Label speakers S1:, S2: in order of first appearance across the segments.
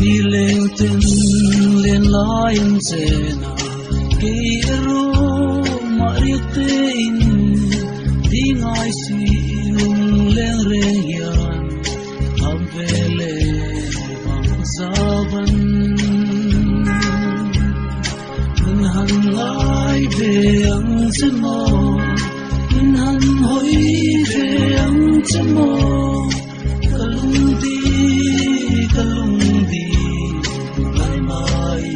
S1: Ileng ten len layan sena Keiro maritein Dingai silung leng reng yan Amvele bangsaban Inhan ngai ve ang semo Inhan hoi ve ang semo Kalungdi Lai mai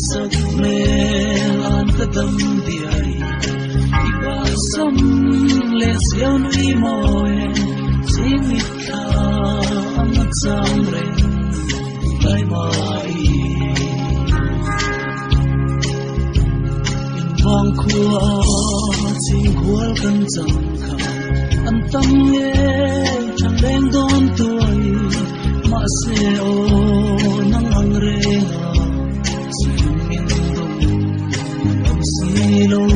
S1: Sak melan kadam diai Iba sam les yaw nui moe Singit ka amat samreng Lai mai Inwang kuwa sing kual kan jang ka Antam ye chan leng don tuai Ma se o nang ang renga Siyong mindong ang silaw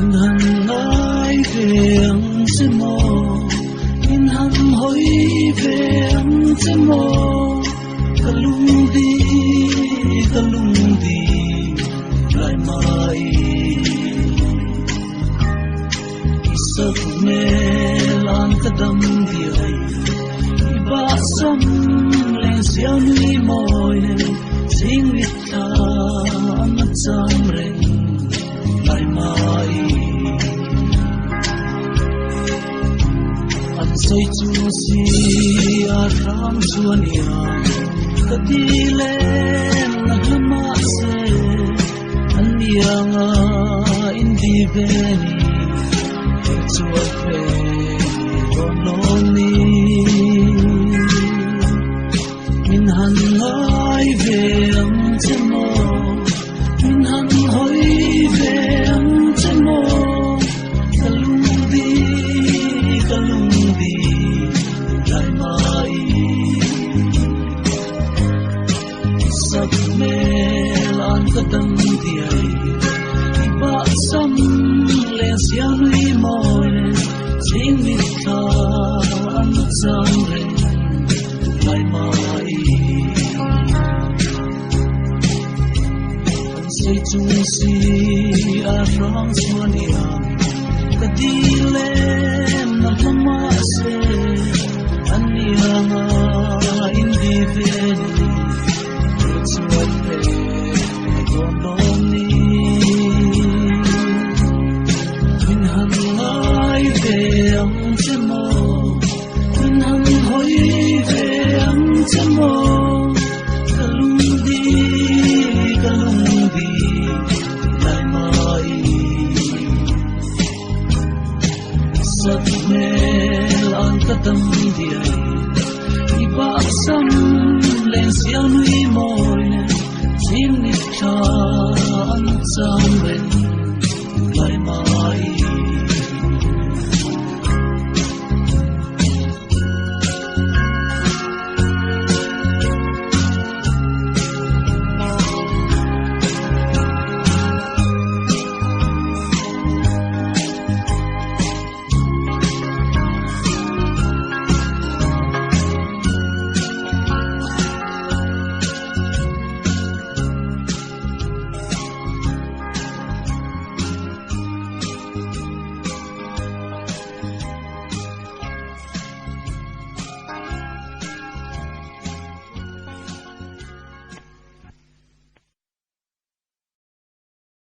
S1: Inhan ay ve ang semo Inhan hoy ve ang semo Kalungdi Lai mai Isak melan kadam diay Iba sam leng siyaw nui moy Singit ka amat samreng Lai mai At say chusi at ram suan yang Kadilen naglamase Aniya nga hindi beni Suafe kononi Minhan ay ve ang semo Minhan hoy ve ang semo Kalungdi Lai mai Sak melan kadam diay Iba sam les yaw nui moe Singit ka amat samreng Lai mai Ang say chung si arang suan yang Kadilen